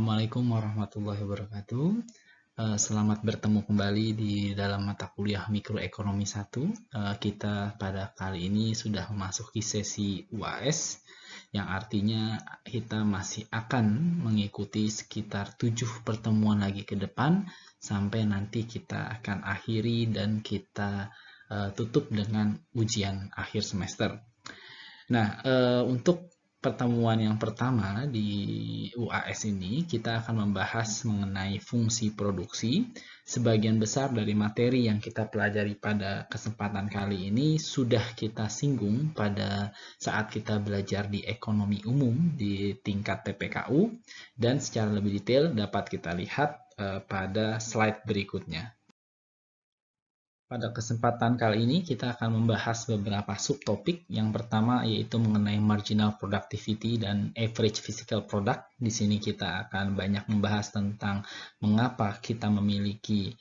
Assalamualaikum warahmatullahi wabarakatuh. Selamat bertemu kembali di dalam mata kuliah Mikroekonomi 1. Kita pada kali ini sudah memasuki sesi UAS, yang artinya kita masih akan mengikuti sekitar 7 pertemuan lagi ke depan, sampai nanti kita akan akhiri dan kita tutup dengan ujian akhir semester. Nah, untuk pertemuan yang pertama di UAS ini, kita akan membahas mengenai fungsi produksi. Sebagian besar dari materi yang kita pelajari pada kesempatan kali ini sudah kita singgung pada saat kita belajar di ekonomi umum di tingkat TPKU, dan secara lebih detail dapat kita lihat pada slide berikutnya. Pada kesempatan kali ini kita akan membahas beberapa subtopik. Yang pertama yaitu mengenai marginal productivity dan average physical product. Di sini kita akan banyak membahas tentang mengapa kita memiliki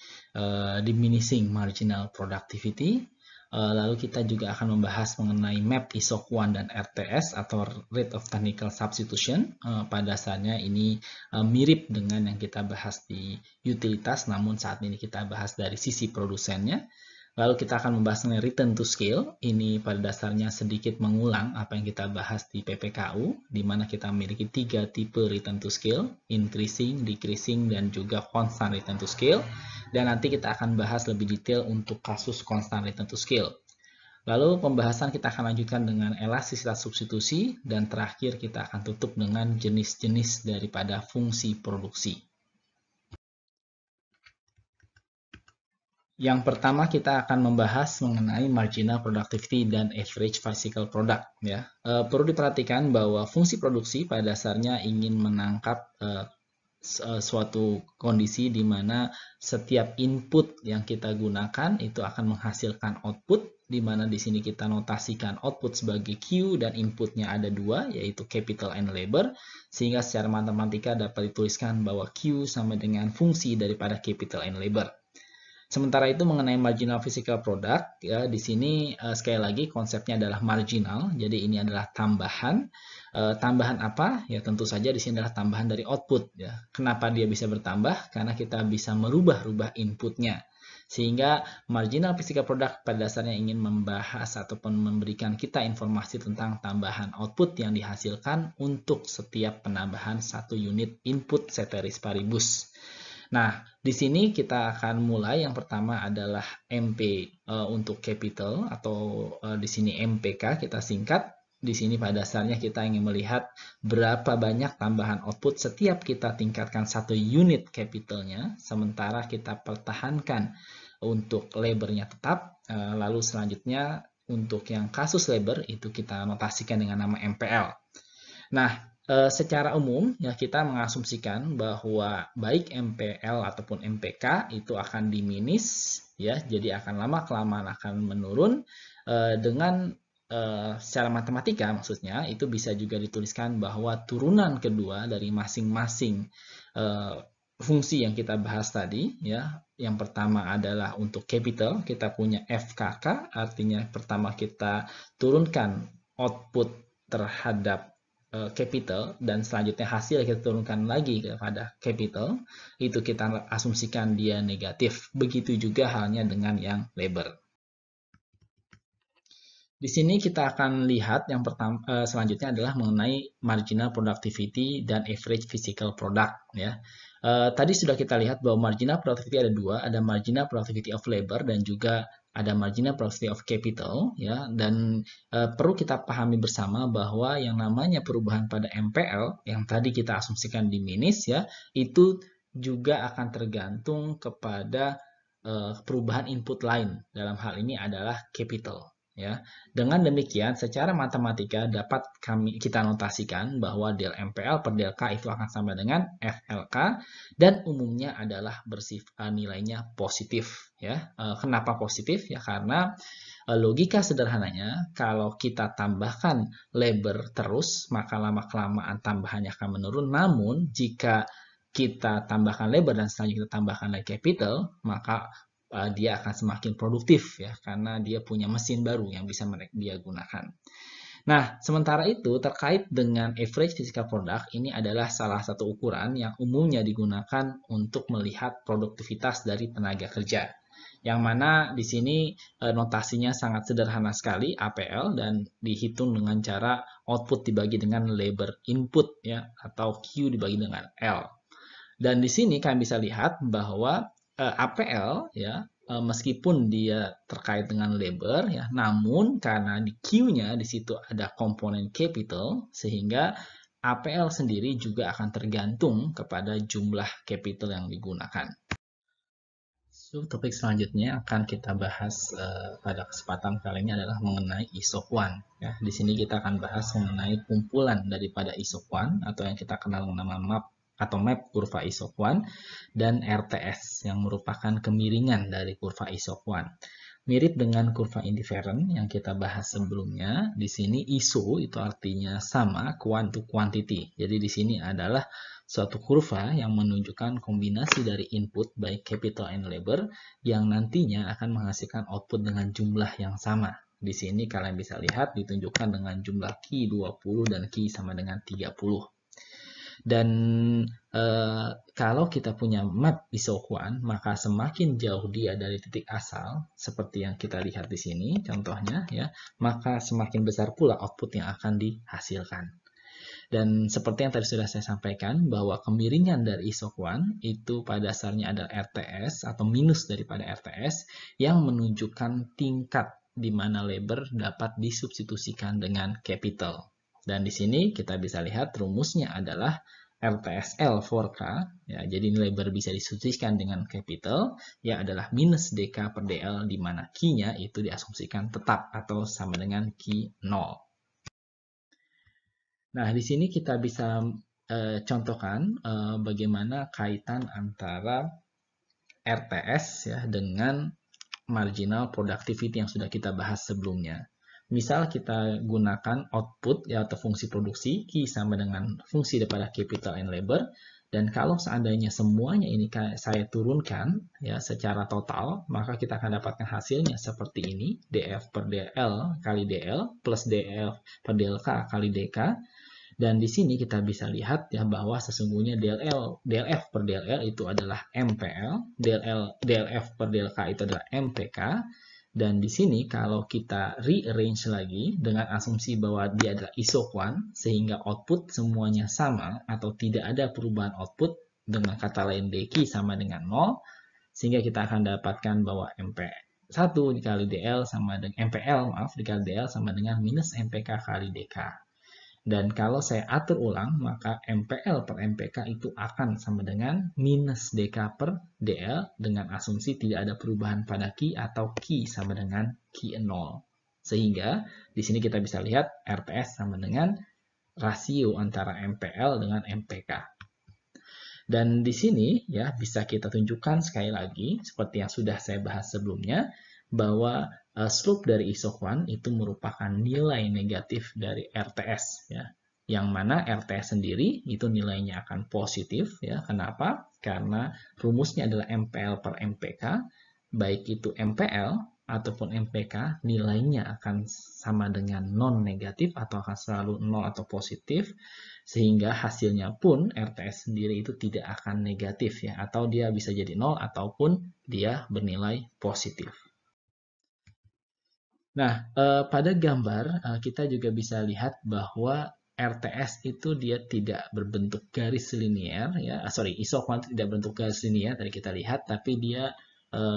diminishing marginal productivity. Lalu kita juga akan membahas mengenai MAP ISOC 1 dan RTS atau Rate of Technical Substitution. Pada dasarnya ini mirip dengan yang kita bahas di utilitas, namun saat ini kita bahas dari sisi produsennya. Lalu kita akan membahas mengenai return to scale. Ini pada dasarnya sedikit mengulang apa yang kita bahas di PPKU, di mana kita memiliki 3 tipe return to scale, increasing, decreasing, dan juga constant return to scale. Dan nanti kita akan bahas lebih detail untuk kasus constant return to scale. Lalu pembahasan kita akan lanjutkan dengan elastisitas substitusi, dan terakhir kita akan tutup dengan jenis-jenis daripada fungsi produksi. Yang pertama kita akan membahas mengenai marginal productivity dan average physical product. Ya. Perlu diperhatikan bahwa fungsi produksi pada dasarnya ingin menangkap suatu kondisi di mana setiap input yang kita gunakan itu akan menghasilkan output, di mana di sini kita notasikan output sebagai Q dan inputnya ada 2, yaitu capital and labor, sehingga secara matematika dapat dituliskan bahwa Q sama dengan fungsi daripada capital and labor. Sementara itu mengenai marginal physical product, ya di sini sekali lagi konsepnya adalah marginal, jadi ini adalah tambahan. Tambahan apa? Ya tentu saja di sini adalah tambahan dari output. Ya. Kenapa dia bisa bertambah? Karena kita bisa merubah-rubah inputnya. Sehingga marginal physical product pada dasarnya ingin membahas ataupun memberikan kita informasi tentang tambahan output yang dihasilkan untuk setiap penambahan 1 unit input ceteris paribus. Nah, di sini kita akan mulai. Yang pertama adalah MP untuk capital, atau di sini MPK kita singkat. Di sini pada dasarnya kita ingin melihat berapa banyak tambahan output setiap kita tingkatkan 1 unit capitalnya, sementara kita pertahankan untuk labornya tetap. Lalu selanjutnya untuk yang kasus labor itu kita notasikan dengan nama MPL. Nah, secara umum ya kita mengasumsikan bahwa baik MPL ataupun MPK itu akan diminish, ya, jadi akan lama-kelamaan akan menurun. Dengan secara matematika maksudnya itu bisa juga dituliskan bahwa turunan kedua dari masing-masing fungsi yang kita bahas tadi, ya, yang pertama adalah untuk capital, kita punya FKK, artinya pertama kita turunkan output terhadap capital, dan selanjutnya hasil kita turunkan lagi kepada capital, itu kita asumsikan dia negatif. Begitu juga halnya dengan yang labor. Di sini kita akan lihat yang pertama, selanjutnya adalah mengenai marginal productivity dan average physical product. Ya. Tadi sudah kita lihat bahwa marginal productivity ada 2, ada marginal productivity of labor dan juga ada marginal productivity of capital, ya, dan perlu kita pahami bersama bahwa yang namanya perubahan pada MPL yang tadi kita asumsikan diminish, ya, itu juga akan tergantung kepada perubahan input lain. Dalam hal ini adalah capital. Ya, dengan demikian secara matematika dapat kita notasikan bahwa del MPL per del K itu akan sama dengan FLK, dan umumnya adalah bersifat nilainya positif. Ya, kenapa positif? Ya karena logika sederhananya kalau kita tambahkan labor terus maka lama-kelamaan tambahannya akan menurun. Namun jika kita tambahkan labor dan selanjutnya kita tambahkan lagi capital, maka dia akan semakin produktif, ya, karena dia punya mesin baru yang bisa dia gunakan. Nah, sementara itu terkait dengan average physical product, ini adalah salah satu ukuran yang umumnya digunakan untuk melihat produktivitas dari tenaga kerja. Yang mana di sini notasinya sangat sederhana sekali, APL, dan dihitung dengan cara output dibagi dengan labor input ya, atau Q dibagi dengan L. Dan di sini kalian bisa lihat bahwa APL ya, meskipun dia terkait dengan labor ya, namun karena di Q-nya di situ ada komponen capital, sehingga APL sendiri juga akan tergantung kepada jumlah capital yang digunakan. So, topik selanjutnya akan kita bahas pada kesempatan kali ini adalah mengenai ISO-1. Ya, di sini kita akan bahas mengenai kumpulan daripada ISO-1 atau yang kita kenal dengan nama map atau map kurva ISO-1 dan RTS yang merupakan kemiringan dari kurva ISO-1. Mirip dengan kurva indifferent yang kita bahas sebelumnya, di sini ISO itu artinya sama, quant to quantity. Jadi di sini adalah suatu kurva yang menunjukkan kombinasi dari input baik capital and labor yang nantinya akan menghasilkan output dengan jumlah yang sama. Di sini kalian bisa lihat ditunjukkan dengan jumlah key 20 dan key sama dengan 30. Dan kalau kita punya map ISO-1, maka semakin jauh dia dari titik asal, seperti yang kita lihat di sini, contohnya ya, maka semakin besar pula output yang akan dihasilkan. Dan seperti yang tadi sudah saya sampaikan, bahwa kemiringan dari ISO-1 itu pada dasarnya adalah RTS atau minus daripada RTS yang menunjukkan tingkat di mana labor dapat disubstitusikan dengan capital. Dan di sini kita bisa lihat rumusnya adalah RTSL 4K, ya, jadi labor bisa disubstitusikan dengan capital, ya adalah minus DK per DL, di mana Q-nya itu diasumsikan tetap atau sama dengan Q 0. Nah, di sini kita bisa contohkan bagaimana kaitan antara RTS ya dengan marginal productivity yang sudah kita bahas sebelumnya. Misal kita gunakan output ya, atau fungsi produksi Q sama dengan fungsi daripada capital and labor, dan kalau seandainya semuanya ini saya turunkan ya secara total, maka kita akan dapatkan hasilnya seperti ini, DF per DL kali DL plus DF per DLK kali DK. Dan di sini kita bisa lihat ya bahwa sesungguhnya DLF per DLL itu adalah MPL, DLF per DLK itu adalah MPK. Dan di sini kalau kita rearrange lagi dengan asumsi bahwa dia adalah ISO-1 sehingga output semuanya sama atau tidak ada perubahan output, dengan kata lain DQ sama dengan 0, sehingga kita akan dapatkan bahwa MP1 dikali DL sama dengan MPL dikali DL sama dengan minus MPK kali DK. Dan kalau saya atur ulang, maka MPL per MPK itu akan sama dengan minus DK per DL dengan asumsi tidak ada perubahan pada Q atau Q sama dengan Q 0. Sehingga di sini kita bisa lihat RTS sama dengan rasio antara MPL dengan MPK. Dan di sini ya bisa kita tunjukkan sekali lagi seperti yang sudah saya bahas sebelumnya, bahwa slope dari ISO-1 itu merupakan nilai negatif dari RTS ya. Yang mana RTS sendiri itu nilainya akan positif ya. Kenapa? Karena rumusnya adalah MPL per MPK, baik itu MPL ataupun MPK nilainya akan sama dengan non negatif atau akan selalu 0 atau positif, sehingga hasilnya pun RTS sendiri itu tidak akan negatif ya, atau dia bisa jadi 0 ataupun dia bernilai positif. Nah, pada gambar kita juga bisa lihat bahwa RTS itu dia tidak berbentuk garis linier ya, ISO-1 tidak berbentuk garis linier tadi kita lihat, tapi dia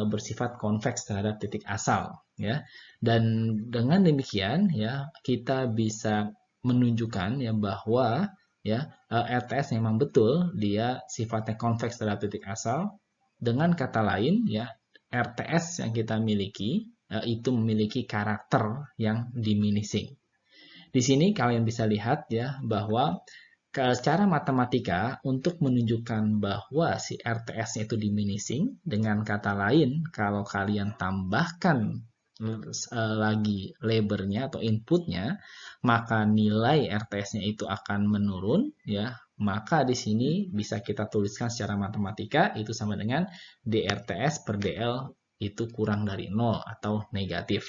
bersifat konveks terhadap titik asal ya. Dan dengan demikian ya kita bisa menunjukkan ya bahwa ya RTS memang betul dia sifatnya konveks terhadap titik asal. Dengan kata lain ya RTS yang kita miliki itu memiliki karakter yang diminishing. Di sini kalian bisa lihat ya bahwa secara matematika untuk menunjukkan bahwa si RTS-nya itu diminishing, dengan kata lain kalau kalian tambahkan lagi labornya atau inputnya, maka nilai RTS-nya itu akan menurun ya. Maka di sini bisa kita tuliskan secara matematika itu sama dengan DRTS per DL itu kurang dari 0 atau negatif.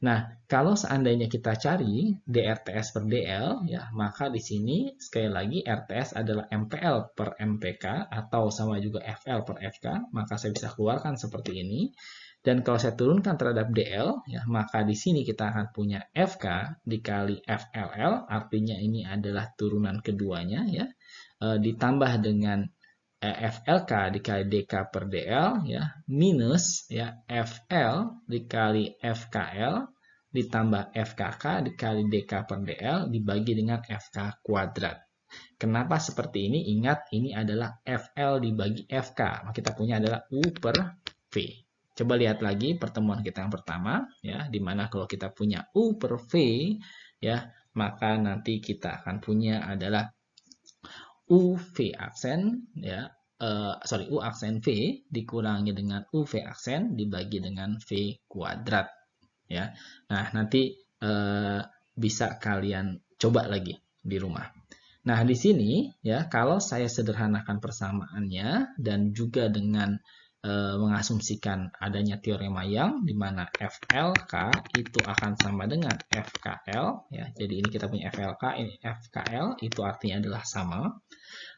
Nah, kalau seandainya kita cari DRTS per DL, ya, maka di sini sekali lagi RTS adalah MPL per MPK atau sama juga FL per FK, maka saya bisa keluarkan seperti ini. Dan kalau saya turunkan terhadap DL, ya, maka di sini kita akan punya FK dikali FLL, artinya ini adalah turunan keduanya, ya, ditambah dengan FLK dikali DK per DL, ya, minus, ya, FL dikali FKL ditambah FKK dikali DK per DL dibagi dengan FK kuadrat. Kenapa seperti ini? Ingat, ini adalah FL dibagi FK. Maka kita punya adalah U per V. Coba lihat lagi pertemuan kita yang pertama, ya, di mana kalau kita punya U per V, ya, maka nanti kita akan punya adalah UV aksen, ya, U aksen V dikurangi dengan UV aksen dibagi dengan V kuadrat, ya. Nah, nanti bisa kalian coba lagi di rumah. Nah, di sini, ya, kalau saya sederhanakan persamaannya dan juga dengan mengasumsikan adanya teorema Young di mana FLK itu akan sama dengan FKL, ya. Jadi ini kita punya FLK, ini FKL, itu artinya adalah sama.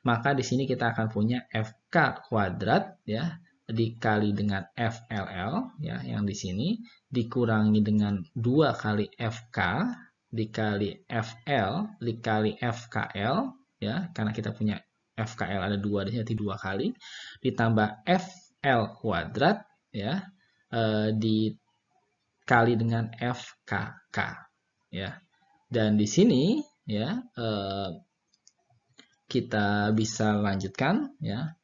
Maka di sini kita akan punya FK kuadrat, ya, dikali dengan FLL, ya, yang di sini dikurangi dengan 2 kali FK dikali FL dikali FKL, ya, karena kita punya FKL ada 2 di sini, 2 kali ditambah FL kuadrat, ya, dikali dengan FKK, ya. Dan di sini, ya, kita bisa lanjutkan, ya.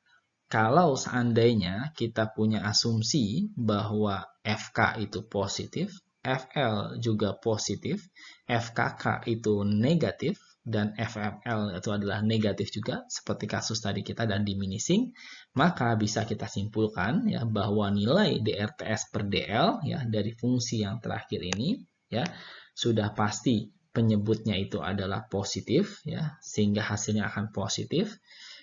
Kalau seandainya kita punya asumsi bahwa FK itu positif, FL juga positif, FKK itu negatif, dan FML itu adalah negatif juga, seperti kasus tadi kita dan diminishing, maka bisa kita simpulkan, ya, bahwa nilai DRTS per DL, ya, dari fungsi yang terakhir ini, ya, sudah pasti penyebutnya itu adalah positif, ya, sehingga hasilnya akan positif.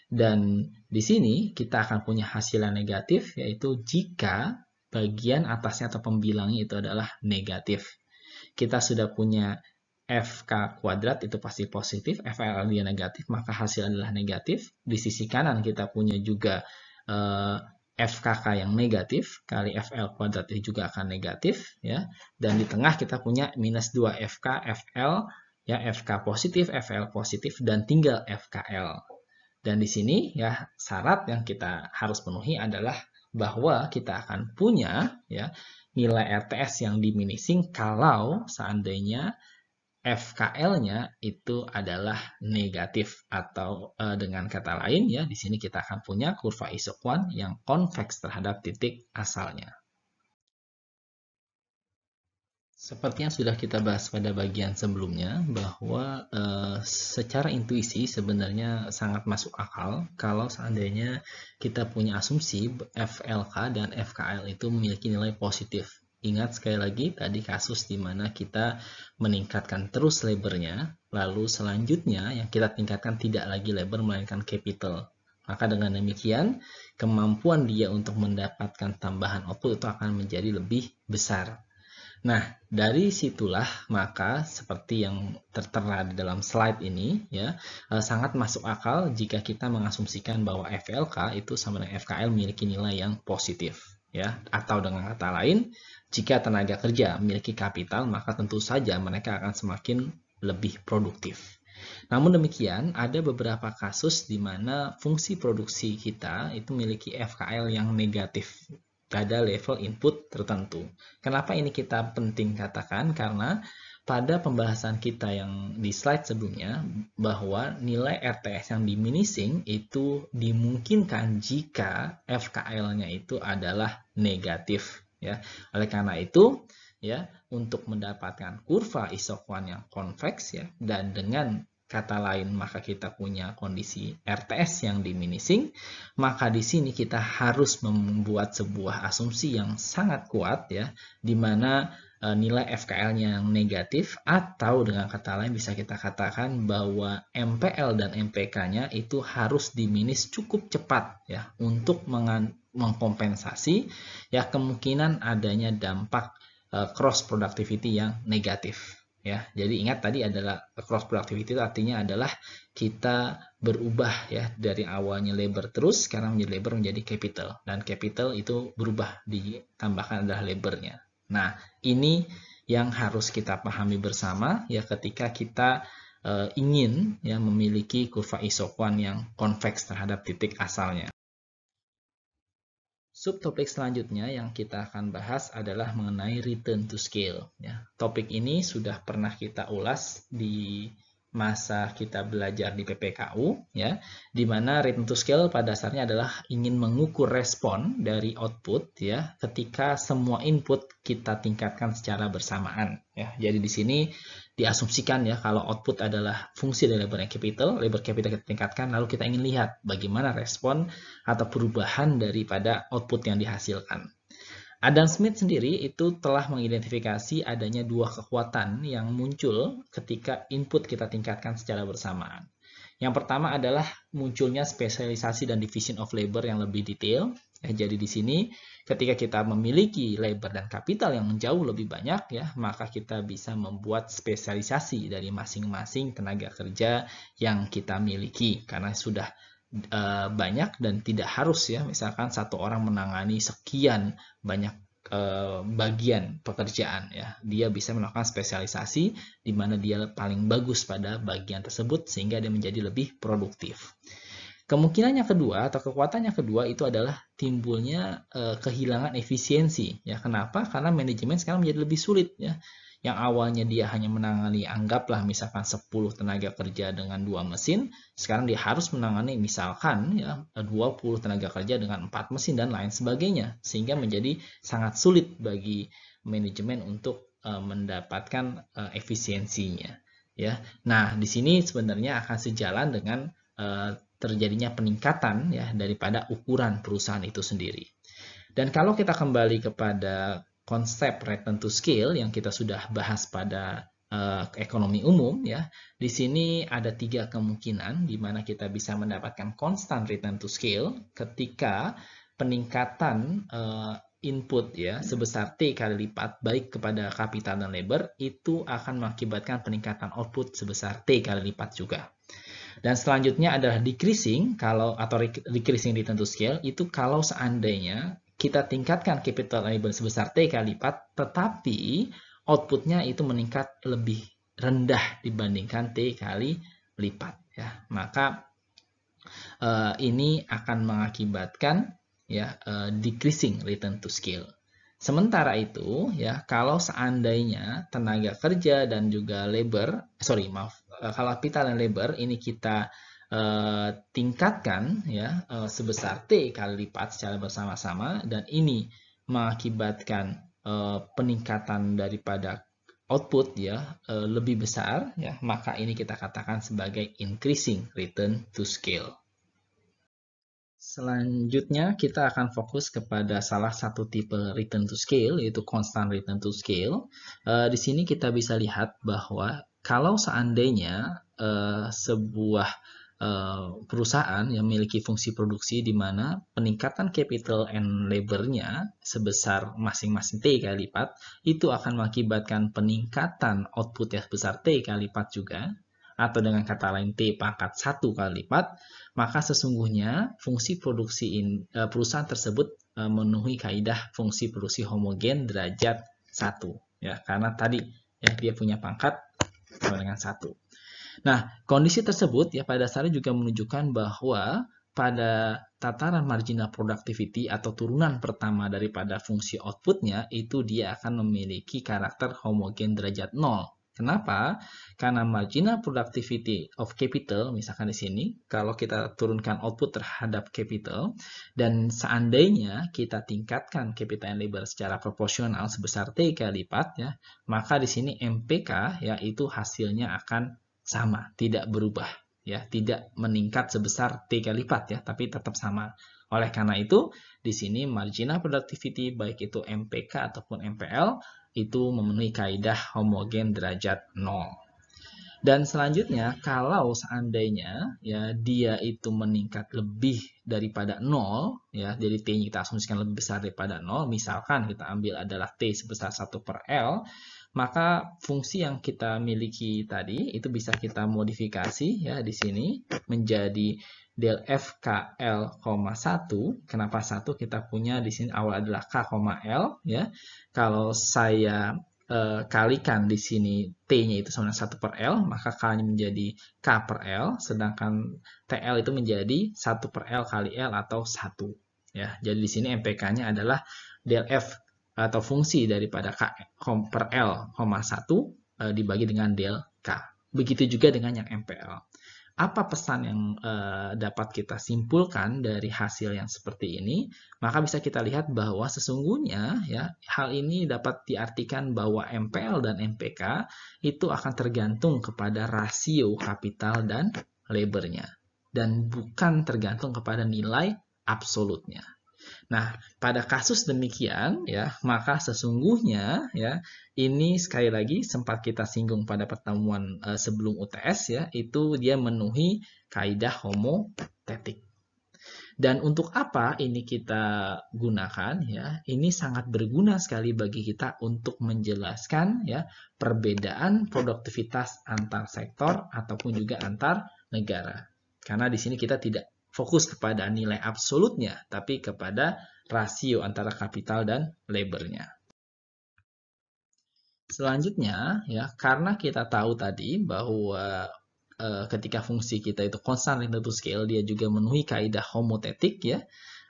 Dan di sini kita akan punya hasil yang negatif, yaitu jika bagian atasnya atau pembilangnya itu adalah negatif. Kita sudah punya FK kuadrat itu pasti positif, FL dia negatif, maka hasil adalah negatif. Di sisi kanan kita punya juga FKK yang negatif, kali FL kuadrat itu juga akan negatif, ya. Dan di tengah kita punya minus 2 FK, FL, ya, FK positif, FL positif, dan tinggal FKL. Dan di sini, ya, syarat yang kita harus penuhi adalah bahwa kita akan punya, ya, nilai RTS yang diminishing kalau seandainya FKL-nya itu adalah negatif, atau dengan kata lain, ya, di sini kita akan punya kurva isoquant yang konveks terhadap titik asalnya. Seperti yang sudah kita bahas pada bagian sebelumnya, bahwa secara intuisi sebenarnya sangat masuk akal kalau seandainya kita punya asumsi FLK dan FKL itu memiliki nilai positif. Ingat sekali lagi tadi kasus di mana kita meningkatkan terus lebarnya, lalu selanjutnya yang kita tingkatkan tidak lagi lebar melainkan capital. Maka dengan demikian, kemampuan dia untuk mendapatkan tambahan output itu akan menjadi lebih besar. Nah, dari situlah maka seperti yang tertera di dalam slide ini, ya, sangat masuk akal jika kita mengasumsikan bahwa FLK itu sama dengan FKL memiliki nilai yang positif, ya. Atau dengan kata lain, jika tenaga kerja memiliki kapital, maka tentu saja mereka akan semakin lebih produktif. Namun demikian, ada beberapa kasus di mana fungsi produksi kita itu memiliki FKL yang negatif pada level input tertentu. Kenapa ini kita penting katakan? Karena pada pembahasan kita yang di slide sebelumnya, bahwa nilai RTS yang diminishing itu dimungkinkan jika FKL-nya itu adalah negatif, ya. Oleh karena itu, ya, untuk mendapatkan kurva isoquant yang konveks, ya, dan dengan kata lain maka kita punya kondisi RTS yang diminishing, maka di sini kita harus membuat sebuah asumsi yang sangat kuat, ya, di mana nilai FKL-nya yang negatif, atau dengan kata lain bisa kita katakan bahwa MPL dan MPK-nya itu harus diminish cukup cepat, ya, untuk mengkompensasi, ya, kemungkinan adanya dampak cross productivity yang negatif. Ya, jadi ingat tadi adalah cross productivity itu artinya adalah kita berubah ya dari awalnya labor terus sekarang menjadi labor menjadi capital, dan capital itu berubah ditambahkan adalah labornya. Nah, ini yang harus kita pahami bersama ya ketika kita ingin ya memiliki kurva isoquant yang convex terhadap titik asalnya. Subtopik selanjutnya yang kita akan bahas adalah mengenai return to scale. Ya. Topik ini sudah pernah kita ulas di masa kita belajar di PPKU, ya, di mana return to scale pada dasarnya adalah ingin mengukur respon dari output, ya, ketika semua input kita tingkatkan secara bersamaan. Ya. Jadi di sini diasumsikan ya kalau output adalah fungsi dari labor capital kita tingkatkan, lalu kita ingin lihat bagaimana respon atau perubahan daripada output yang dihasilkan. Adam Smith sendiri itu telah mengidentifikasi adanya dua kekuatan yang muncul ketika input kita tingkatkan secara bersamaan. Yang pertama adalah munculnya spesialisasi dan division of labor yang lebih detail. Jadi di sini ketika kita memiliki labor dan kapital yang jauh lebih banyak ya, maka kita bisa membuat spesialisasi dari masing-masing tenaga kerja yang kita miliki karena sudah banyak dan tidak harus ya misalkan satu orang menangani sekian banyak bagian pekerjaan ya, dia bisa melakukan spesialisasi di mana dia paling bagus pada bagian tersebut sehingga dia menjadi lebih produktif. Kemungkinannya kedua atau kekuatannya kedua itu adalah timbulnya kehilangan efisiensi ya. Kenapa? Karena manajemen sekarang menjadi lebih sulit ya. Yang awalnya dia hanya menangani anggaplah misalkan 10 tenaga kerja dengan 2 mesin, sekarang dia harus menangani misalkan ya 20 tenaga kerja dengan 4 mesin dan lain sebagainya, sehingga menjadi sangat sulit bagi manajemen untuk mendapatkan efisiensinya ya. Nah, di sini sebenarnya akan sejalan dengan terjadinya peningkatan ya daripada ukuran perusahaan itu sendiri. Dan kalau kita kembali kepada konsep return to scale yang kita sudah bahas pada ekonomi umum ya, di sini ada 3 kemungkinan di mana kita bisa mendapatkan constant return to scale ketika peningkatan input ya sebesar T kali lipat baik kepada kapital dan labor itu akan mengakibatkan peningkatan output sebesar T kali lipat juga. Dan selanjutnya adalah decreasing decreasing return to scale itu kalau seandainya kita tingkatkan capital labor sebesar T kali lipat, tetapi outputnya itu meningkat lebih rendah dibandingkan T kali lipat. Ya. Maka ini akan mengakibatkan ya decreasing return to scale. Sementara itu, ya kalau seandainya tenaga kerja dan juga kalau kapital dan labor ini kita tingkatkan ya sebesar T kali lipat secara bersama-sama dan ini mengakibatkan peningkatan daripada output ya lebih besar ya, maka ini kita katakan sebagai increasing return to scale. Selanjutnya kita akan fokus kepada salah satu tipe return to scale yaitu constant return to scale. Di sini kita bisa lihat bahwa kalau seandainya sebuah perusahaan yang memiliki fungsi produksi di mana peningkatan capital and labor-nya sebesar masing-masing T kali lipat itu akan mengakibatkan peningkatan output yang sebesar T kali lipat juga, atau dengan kata lain T pangkat 1 kali lipat, maka sesungguhnya fungsi produksi perusahaan tersebut memenuhi kaidah fungsi produksi homogen derajat 1 ya, karena tadi ya dia punya pangkat sama dengan 1. Nah, kondisi tersebut ya pada dasarnya juga menunjukkan bahwa pada tataran marginal productivity atau turunan pertama daripada fungsi outputnya itu dia akan memiliki karakter homogen derajat 0. Kenapa? Karena marginal productivity of capital, misalkan di sini, kalau kita turunkan output terhadap capital, dan seandainya kita tingkatkan capital and labor secara proporsional sebesar T kali lipat, ya, maka di sini MPK, ya, itu hasilnya akan sama, tidak berubah, ya, tidak meningkat sebesar T kali lipat, ya, tapi tetap sama. Oleh karena itu, di sini marginal productivity, baik itu MPK ataupun MPL, itu memenuhi kaidah homogen derajat 0. Dan selanjutnya, kalau seandainya ya dia itu meningkat lebih daripada 0, ya, jadi T-nya kita asumsikan lebih besar daripada 0, misalkan kita ambil adalah T sebesar 1 per L, maka fungsi yang kita miliki tadi itu bisa kita modifikasi ya di sini menjadi del F KL, 1. Kenapa 1? Kita punya di sini awal adalah K, L ya. Kalau saya kalikan di sini T-nya itu sama dengan 1 per L, maka K-nya menjadi K per L, sedangkan TL itu menjadi 1 per L kali L atau 1. Ya, jadi di sini MPK-nya adalah del F atau fungsi daripada K per L, 1 dibagi dengan del K. Begitu juga dengan yang MPL. Apa pesan yang dapat kita simpulkan dari hasil yang seperti ini? Maka bisa kita lihat bahwa sesungguhnya ya hal ini dapat diartikan bahwa MPL dan MPK itu akan tergantung kepada rasio kapital dan lebarnya dan bukan tergantung kepada nilai absolutnya. Nah, pada kasus demikian ya, maka sesungguhnya ya ini sekali lagi sempat kita singgung pada pertemuan sebelum UTS ya, itu dia memenuhi kaidah homotetik. Dan untuk apa ini kita gunakan ya? Ini sangat berguna sekali bagi kita untuk menjelaskan ya perbedaan produktivitas antar sektor ataupun juga antar negara. Karena di sini kita tidak fokus kepada nilai absolutnya, tapi kepada rasio antara kapital dan lebarnya. Selanjutnya, ya, karena kita tahu tadi bahwa ketika fungsi kita itu constant related to scale, dia juga memenuhi kaidah homotetik, ya,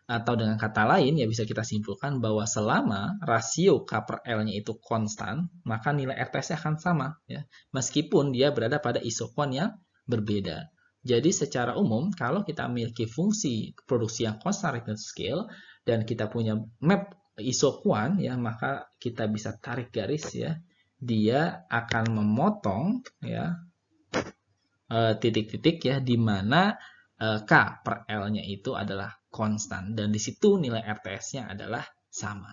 atau dengan kata lain, ya bisa kita simpulkan bahwa selama rasio K per L-nya itu konstan, maka nilai RTS-nya akan sama, ya, meskipun dia berada pada isoquant yang berbeda. Jadi secara umum, kalau kita memiliki fungsi produksi yang constant related scale dan kita punya map isoquant, ya, maka kita bisa tarik garis ya, dia akan memotong ya titik-titik ya di mana K per L-nya itu adalah konstan dan di situ nilai RTS-nya adalah sama.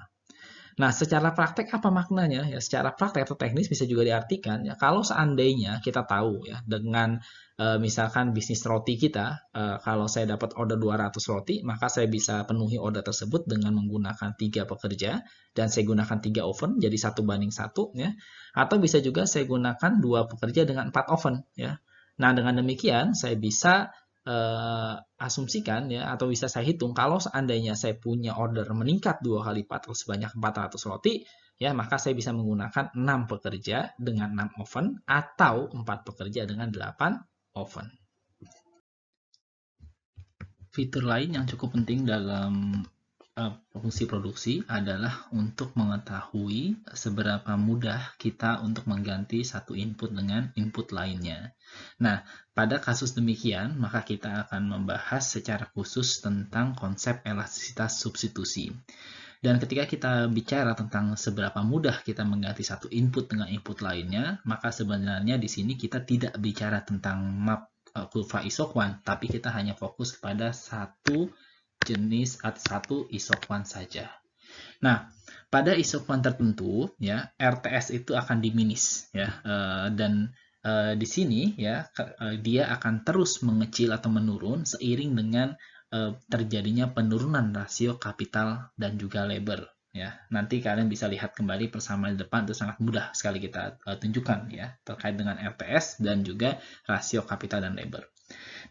Nah, secara praktek apa maknanya? Ya, secara praktek atau teknis bisa juga diartikan ya kalau seandainya kita tahu ya dengan misalkan bisnis roti kita, kalau saya dapat order 200 roti, maka saya bisa penuhi order tersebut dengan menggunakan 3 pekerja dan saya gunakan 3 oven jadi 1:1 ya. Atau bisa juga saya gunakan 2 pekerja dengan 4 oven ya. Nah, dengan demikian saya bisa asumsikan ya atau bisa saya hitung kalau seandainya saya punya order meningkat 2 kali lipat atau sebanyak 400 roti ya maka saya bisa menggunakan 6 pekerja dengan 6 oven atau 4 pekerja dengan 8 oven. Fitur lain yang cukup penting dalam fungsi produksi adalah untuk mengetahui seberapa mudah kita untuk mengganti satu input dengan input lainnya. Nah, pada kasus demikian, maka kita akan membahas secara khusus tentang konsep elastisitas substitusi. Dan ketika kita bicara tentang seberapa mudah kita mengganti satu input dengan input lainnya, maka sebenarnya di sini kita tidak bicara tentang map kurva isoquant, tapi kita hanya fokus kepada satu jenis atau satu isoquant saja. Nah, pada isoquant tertentu ya RTS itu akan diminis ya dan di sini ya dia akan terus mengecil atau menurun seiring dengan terjadinya penurunan rasio kapital dan juga labor ya. Nanti kalian bisa lihat kembali persamaan di depan itu sangat mudah sekali kita tunjukkan ya terkait dengan RTS dan juga rasio kapital dan labor.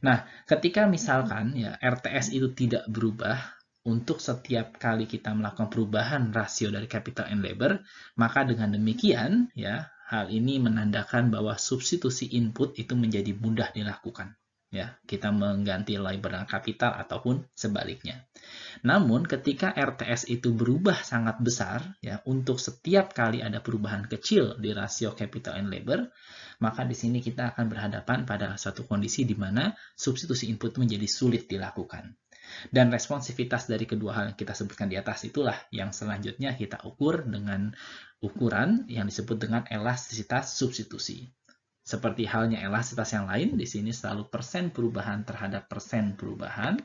Nah, ketika misalkan ya RTS itu tidak berubah untuk setiap kali kita melakukan perubahan rasio dari capital and labor, maka dengan demikian ya hal ini menandakan bahwa substitusi input itu menjadi mudah dilakukan. Ya, kita mengganti labor dengan kapital ataupun sebaliknya. Namun ketika RTS itu berubah sangat besar ya untuk setiap kali ada perubahan kecil di rasio capital and labor, maka di sini kita akan berhadapan pada suatu kondisi di mana substitusi input menjadi sulit dilakukan. Dan responsivitas dari kedua hal yang kita sebutkan di atas itulah yang selanjutnya kita ukur dengan ukuran yang disebut dengan elastisitas substitusi. Seperti halnya elastisitas yang lain, di sini selalu persen perubahan terhadap persen perubahan.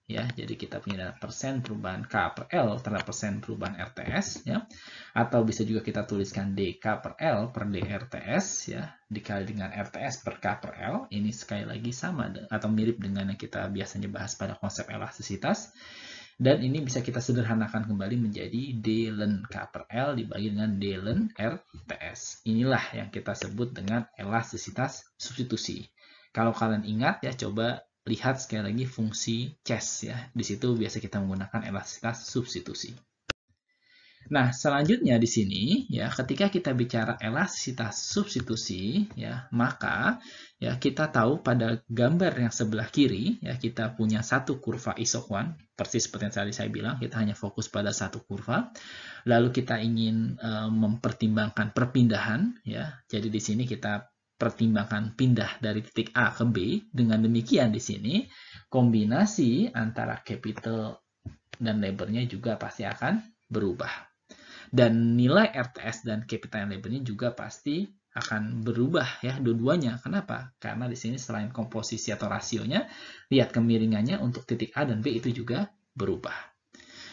ya. Jadi kita punya persen perubahan K per L terhadap persen perubahan RTS, ya. Atau bisa juga kita tuliskan DK per L per DRTS, ya, dikali dengan RTS per K per L. Ini sekali lagi sama atau mirip dengan yang kita biasanya bahas pada konsep elastisitas. Dan ini bisa kita sederhanakan kembali menjadi D ln K per L dibagi dengan D ln RTS. Inilah yang kita sebut dengan elastisitas substitusi. Kalau kalian ingat ya, coba lihat sekali lagi fungsi Chess ya. Di situ biasa kita menggunakan elastisitas substitusi. Nah, selanjutnya di sini ya, ketika kita bicara elastisitas substitusi ya, maka ya kita tahu pada gambar yang sebelah kiri ya, kita punya satu kurva isoquant, persis seperti yang tadi saya bilang, kita hanya fokus pada satu kurva. Lalu kita ingin mempertimbangkan perpindahan ya. Jadi di sini kita pertimbangkan pindah dari titik A ke B. Dengan demikian di sini kombinasi antara capital dan labor-nya juga pasti akan berubah. Dan nilai RTS dan capital labor-nya juga pasti akan berubah ya, dua-duanya. Kenapa? Karena di sini selain komposisi atau rasionya, lihat kemiringannya untuk titik A dan B itu juga berubah.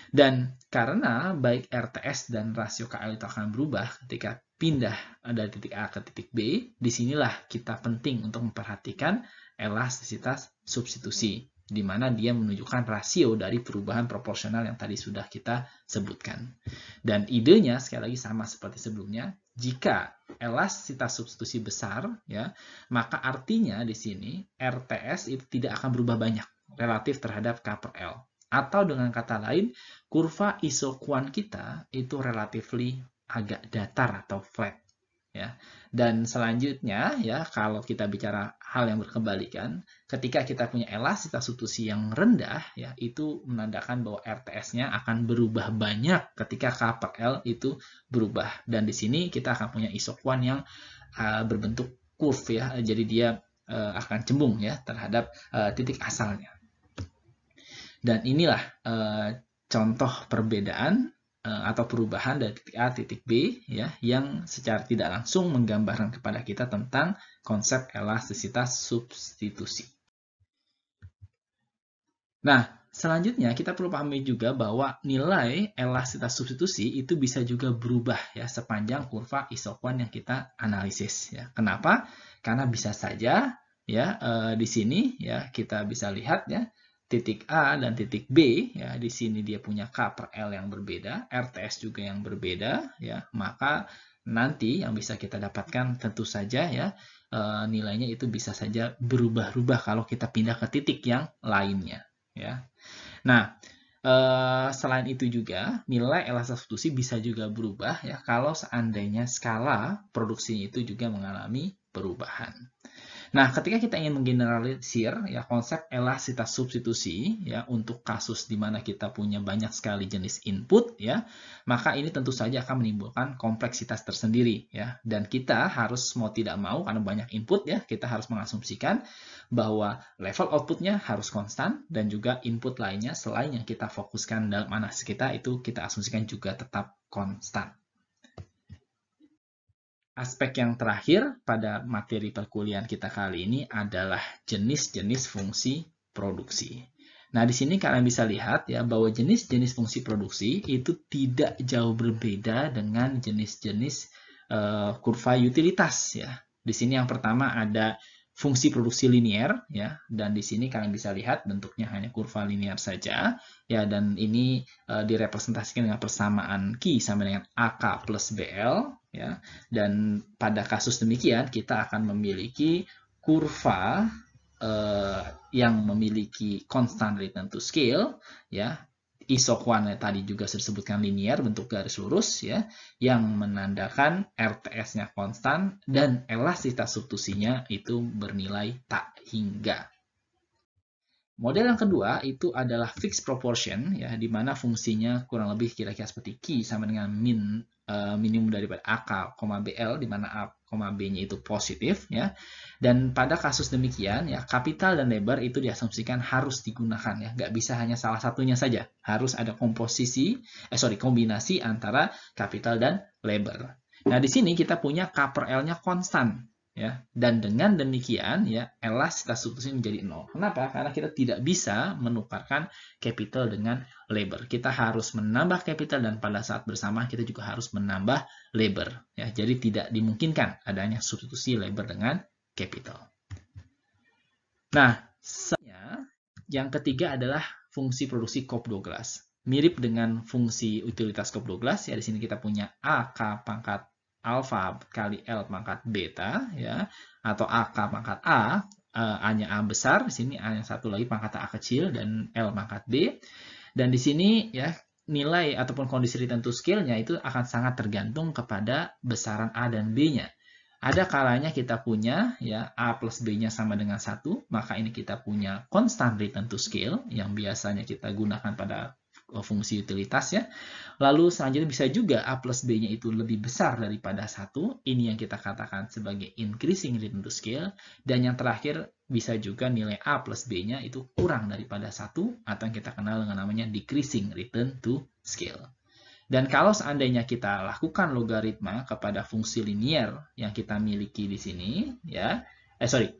Dan karena baik RTS dan rasio KL itu akan berubah ketika pindah dari titik A ke titik B, disinilah kita penting untuk memperhatikan elastisitas substitusi, di mana dia menunjukkan rasio dari perubahan proporsional yang tadi sudah kita sebutkan. Dan idenya sekali lagi sama seperti sebelumnya, jika elastisitas substitusi besar, ya, maka artinya di sini RTS itu tidak akan berubah banyak relatif terhadap K per L. Atau dengan kata lain, kurva isoquant kita itu relatively agak datar atau flat. Ya. Dan selanjutnya ya, kalau kita bicara hal yang berkebalikan, ketika kita punya elastisitas substitusi yang rendah ya, itu menandakan bahwa RTS-nya akan berubah banyak ketika K per L itu berubah. Dan di sini kita akan punya isoquant yang berbentuk curve ya. Jadi dia akan cembung ya terhadap titik asalnya. Dan inilah contoh perbedaan atau perubahan dari titik A titik B ya, yang secara tidak langsung menggambarkan kepada kita tentang konsep elastisitas substitusi. Nah, selanjutnya kita perlu pahami juga bahwa nilai elastisitas substitusi itu bisa juga berubah ya sepanjang kurva isoquant yang kita analisis ya. Kenapa? Karena bisa saja ya di sini ya kita bisa lihat ya, titik A dan titik B ya, di sini dia punya K per L yang berbeda, RTS juga yang berbeda ya, maka nanti yang bisa kita dapatkan tentu saja ya nilainya itu bisa saja berubah-ubah kalau kita pindah ke titik yang lainnya ya. Nah, selain itu juga nilai elastisitas substitusi bisa juga berubah ya kalau seandainya skala produksinya itu juga mengalami perubahan. Nah, ketika kita ingin menggeneralisir ya konsep elastisitas substitusi ya untuk kasus di mana kita punya banyak sekali jenis input ya, maka ini tentu saja akan menimbulkan kompleksitas tersendiri ya. Dan kita harus mau tidak mau karena banyak input ya, kita harus mengasumsikan bahwa level outputnya harus konstan dan juga input lainnya selain yang kita fokuskan dalam analisis kita itu kita asumsikan juga tetap konstan. Aspek yang terakhir pada materi perkuliahan kita kali ini adalah jenis-jenis fungsi produksi. Nah, di sini kalian bisa lihat ya bahwa jenis-jenis fungsi produksi itu tidak jauh berbeda dengan jenis-jenis kurva utilitas ya. Di sini yang pertama ada fungsi produksi linier ya, dan di sini kalian bisa lihat bentuknya hanya kurva linier saja ya, dan ini direpresentasikan dengan persamaan Q sama dengan AK plus BL ya. Dan pada kasus demikian kita akan memiliki kurva yang memiliki constant return to scale ya, isoquant tadi juga disebutkan linier bentuk garis lurus ya, yang menandakan RTS-nya konstan dan elastisitas substitusinya itu bernilai tak hingga. Model yang kedua itu adalah fixed proportion ya, di mana fungsinya kurang lebih kira-kira seperti Q sama dengan minimum daripada AK, BL, di mana A, B-nya itu positif ya. Dan pada kasus demikian ya, kapital dan labor itu diasumsikan harus digunakan ya, nggak bisa hanya salah satunya saja, harus ada kombinasi antara kapital dan labor. Nah, di sini kita punya K per L-nya konstan ya. Dan dengan demikian ya elastisitas substitusi menjadi 0. Kenapa? Karena kita tidak bisa menukarkan capital dengan labor. Kita harus menambah capital dan pada saat bersamaan kita juga harus menambah labor ya. Jadi tidak dimungkinkan adanya substitusi labor dengan capital. Nah, yang ketiga adalah fungsi produksi COP12. Mirip dengan fungsi utilitas COP12 ya, di sini kita punya AK pangkat alfa kali L pangkat beta ya, atau AK pangkat A, A-nya A besar, di sini A yang satu lagi pangkat A kecil dan L pangkat B. Dan di sini ya nilai ataupun kondisi return to scale-nya itu akan sangat tergantung kepada besaran A dan B-nya. Ada kalanya kita punya ya A plus B-nya sama dengan 1, maka ini kita punya constant return to scale yang biasanya kita gunakan pada fungsi utilitas ya. Lalu selanjutnya bisa juga A plus B-nya itu lebih besar daripada 1. Ini yang kita katakan sebagai increasing return to scale. Dan yang terakhir bisa juga nilai A plus B-nya itu kurang daripada 1 atau yang kita kenal dengan namanya decreasing return to scale. Dan kalau seandainya kita lakukan logaritma kepada fungsi linier yang kita miliki di sini ya,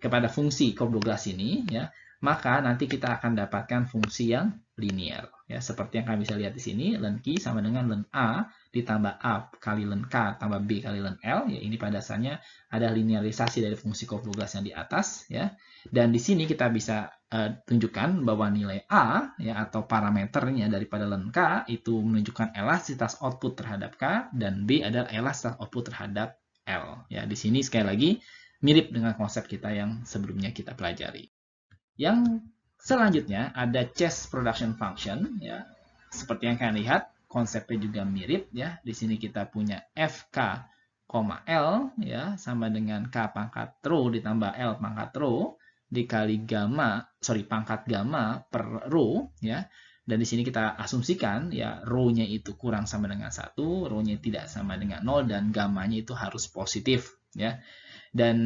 kepada fungsi COP12 ini ya, maka nanti kita akan dapatkan fungsi yang linier ya, seperti yang kami bisa lihat di sini, ln Q sama dengan ln A ditambah A kali ln K tambah B kali ln L ya, ini pada dasarnya ada linearisasi dari fungsi COP12 yang di atas ya. Dan di sini kita bisa tunjukkan bahwa nilai A ya atau parameternya daripada ln K itu menunjukkan elastisitas output terhadap K dan B adalah elastisitas output terhadap L ya. Di sini sekali lagi mirip dengan konsep kita yang sebelumnya kita pelajari. Yang selanjutnya ada chest production function ya. Seperti yang kalian lihat, konsepnya juga mirip ya. Di sini kita punya FK, L ya sama dengan K pangkat rho ditambah L pangkat rho dikali pangkat gamma per rho ya. Dan di sini kita asumsikan ya rho-nya itu kurang sama dengan 1, rho-nya tidak sama dengan 0 dan gammanya itu harus positif ya. Dan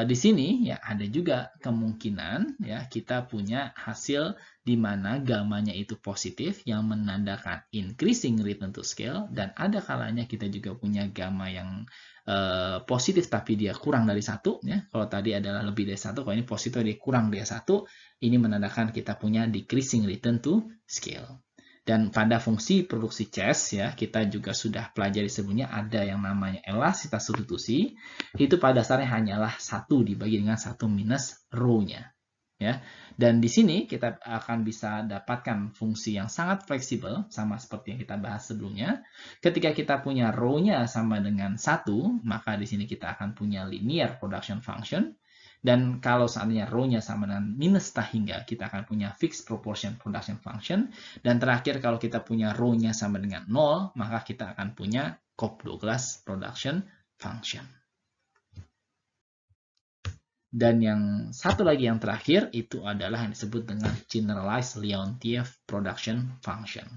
di sini ya ada juga kemungkinan ya kita punya hasil di mana gammanya itu positif yang menandakan increasing return to scale, dan ada kalanya kita juga punya gamma yang positif tapi dia kurang dari 1 ya. Kalau tadi adalah lebih dari 1, kalau ini positif dia kurang dari 1, ini menandakan kita punya decreasing return to scale. Dan pada fungsi produksi chest ya, kita juga sudah pelajari sebelumnya ada yang namanya elastisitas substitusi. Itu pada dasarnya hanyalah 1 dibagi dengan 1 minus rho-nya. Ya. Dan di sini kita akan bisa dapatkan fungsi yang sangat fleksibel, sama seperti yang kita bahas sebelumnya. Ketika kita punya rho-nya sama dengan 1, maka di sini kita akan punya linear production function. Dan kalau seandainya rho-nya sama dengan minus setengah hingga, kita akan punya fixed proportion production function. Dan terakhir, kalau kita punya rho-nya sama dengan 0, maka kita akan punya COP12 production function. Dan yang satu lagi yang terakhir, itu adalah yang disebut dengan generalized Leontief production function.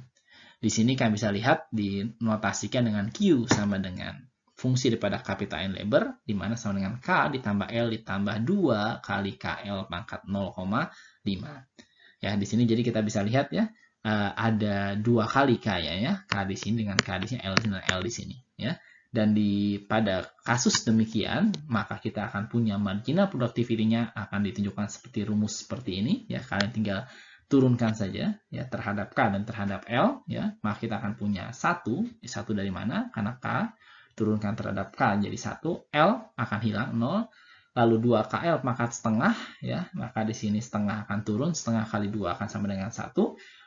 Di sini kami bisa lihat dinotasikan dengan Q sama dengan fungsi daripada capital N labor, di mana sama dengan K ditambah L ditambah 2 kali KL pangkat 0,5. Ya, di sini jadi kita bisa lihat ya, ada 2 kali K ya, K di sini dengan K di sini, L dengan L di sini ya. Dan pada kasus demikian, maka kita akan punya marginal productivity-nya akan ditunjukkan seperti rumus seperti ini ya. Kalian tinggal turunkan saja ya terhadap K dan terhadap L ya, maka kita akan punya 1 dari mana? Karena K turunkan terhadap K jadi 1, L akan hilang 0, lalu 2KL pangkat setengah ya, maka di sini setengah akan turun, setengah kali 2 akan sama dengan 1,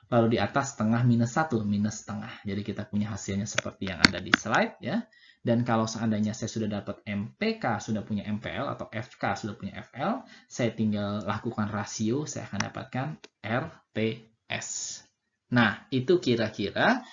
lalu di atas setengah minus 1, minus setengah. Jadi kita punya hasilnya seperti yang ada di slide ya. Dan kalau seandainya saya sudah dapat MPK, sudah punya MPL, atau FK sudah punya FL, saya tinggal lakukan rasio, saya akan dapatkan RTS. Nah, itu kira-kira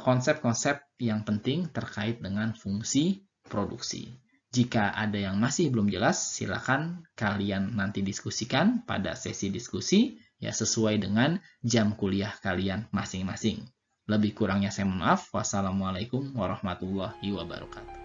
konsep-konsep yang penting terkait dengan fungsi produksi. Jika ada yang masih belum jelas, silakan kalian nanti diskusikan pada sesi diskusi ya sesuai dengan jam kuliah kalian masing-masing. Lebih kurangnya saya mohon maaf. Wassalamualaikum warahmatullahi wabarakatuh.